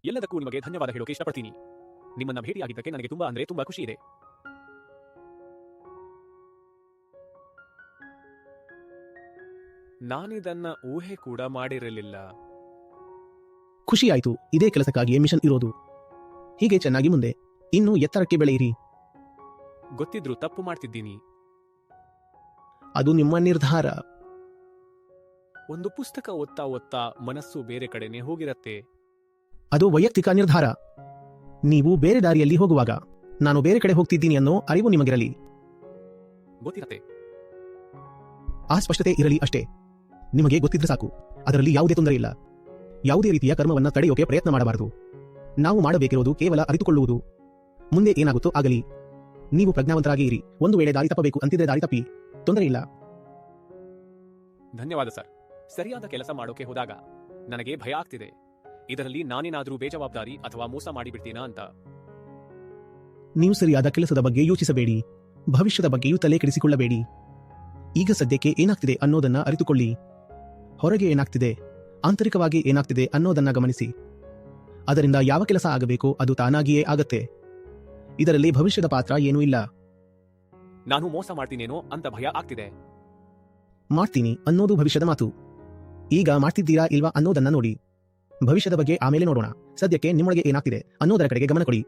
ಎಲ್ಲದಕ್ಕೂ ನಿಮಗೆ ಧನ್ಯವಾದ ಹೇಳೋಕೆ ಇಷ್ಟಪಡ್ತೀನಿ. ನಿಮ್ಮನ್ನ ಭೇಟಿಯಾಗಿದ್ದಕ್ಕೆ ನನಗೆ ತುಂಬಾ ಖುಷಿ ಇದೆ. ನಾನಿದನ್ನ ಊಹೆ ಕೂಡ ಮಾಡಿರಲಿಲ್ಲ. ಖುಷಿಯಾಯ್ತು. ಇದೇ ಕೆಲಸಕ್ಕಾಗಿಯೇ ಮಿಷನ್ ಇರೋದು. ಹೀಗೆ ಚೆನ್ನಾಗಿ ಮುಂದೆ ಇನ್ನೂ ಎತ್ತರಕ್ಕೆ ಬೆಳೆಯಿರಿ. ಗೊತ್ತಿದ್ರು ತಪ್ಪು ಮಾಡ್ತಿದ್ದೀನಿ. ಅದು ನಿಮ್ಮ ನಿರ್ಧಾರ. ಒಂದು ಪುಸ್ತಕ ಓದ್ತಾ ಮನಸ್ಸು ಬೇರೆ ಕಡೆನೆ ಹೋಗಿರತ್ತೆ. ಅದು ವೈಯಕ್ತಿಕ ನಿರ್ಧಾರ. ನೀವು ಬೇರೆ ದಾರಿಯಲ್ಲಿ ಹೋಗುವಾಗ ನಾನು ಬೇರೆ ಕಡೆ ಹೋಗ್ತಿದ್ದೀನಿ ಅನ್ನೋ ಅರಿವು ನಿಮಗಿರಲಿ. ಗೊತ್ತಿರತ್ತೆ. ಆ ಸ್ಪಷ್ಟತೆ ಇರಲಿ ಅಷ್ಟೇ. ನಿಮಗೆ ಗೊತ್ತಿದ್ರೆ ಸಾಕು. ಅದರಲ್ಲಿ ಯಾವುದೇ ತೊಂದರೆ ಇಲ್ಲ. ಯಾವುದೇ ರೀತಿಯ ಕರ್ಮವನ್ನ ತಡೆಯೋಕೆ ಪ್ರಯತ್ನ ಮಾಡಬಾರದು. ನಾವು ಮಾಡಬೇಕಿರೋದು ಕೇವಲ ಅರಿತುಕೊಳ್ಳುವುದು. ಮುಂದೆ ಏನಾಗುತ್ತೋ ಆಗಲಿ. ನೀವು ಪ್ರಜ್ಞಾವಂತರಾಗಿ ಇರಿ. ಒಂದು ವೇಳೆ ದಾರಿ ತಪ್ಪಬೇಕು ಅಂತಿದ್ರೆ ದಾರಿ ತಪ್ಪಿ, ತೊಂದರೆ ಇಲ್ಲ. ಧನ್ಯವಾದ ಸರ್. ಸರಿಯಾದ ಕೆಲಸ ಮಾಡೋಕೆ ಹೋದಾಗ ನನಗೆ ಭಯ ಆಗ್ತಿದೆ. ಇದರಲ್ಲಿ ನಾನೇನಾದ್ರೂ ಬೇಜವಾಬ್ದಾರಿ ಅಥವಾ ಮೋಸ ಮಾಡಿಬಿಡ್ತೀನಾ ಅಂತ. ನೀವು ಸರಿಯಾದ ಕೆಲಸದ ಬಗ್ಗೆ ಯೋಚಿಸಬೇಡಿ. ಭವಿಷ್ಯದ ಬಗ್ಗೆಯೂ ತಲೆ ಕೆಡಿಸಿಕೊಳ್ಳಬೇಡಿ. ಈಗ ಸದ್ಯಕ್ಕೆ ಏನಾಗ್ತಿದೆ ಅನ್ನೋದನ್ನ ಅರಿತುಕೊಳ್ಳಿ. ಹೊರಗೆ ಏನಾಗ್ತಿದೆ, ಆಂತರಿಕವಾಗಿ ಏನಾಗ್ತಿದೆ ಅನ್ನೋದನ್ನ ಗಮನಿಸಿ. ಅದರಿಂದ ಯಾವ ಕೆಲಸ ಆಗಬೇಕೋ ಅದು ತಾನಾಗಿಯೇ ಆಗತ್ತೆ. ಇದರಲ್ಲಿ ಭವಿಷ್ಯದ ಪಾತ್ರ ಏನೂ ಇಲ್ಲ. ನಾನು ಮೋಸ ಮಾಡ್ತೀನೇನೋ ಅಂತ ಭಯ ಆಗ್ತಿದೆ. ಮಾಡ್ತೀನಿ ಅನ್ನೋದು ಭವಿಷ್ಯದ ಮಾತು. ಈಗ ಮಾಡ್ತಿದ್ದೀರಾ ಇಲ್ವಾ ಅನ್ನೋದನ್ನ ನೋಡಿ. ಭವಿಷ್ಯದ ಬಗ್ಗೆ ಆಮೇಲೆ ನೋಡೋಣ. ಸದ್ಯಕ್ಕೆ ನಿಮ್ಮೊಳಗೆ ಏನಾಗ್ತಿದೆ ಅನ್ನೋದರ ಕಡೆಗೆ ಗಮನ ಕೊಡಿ.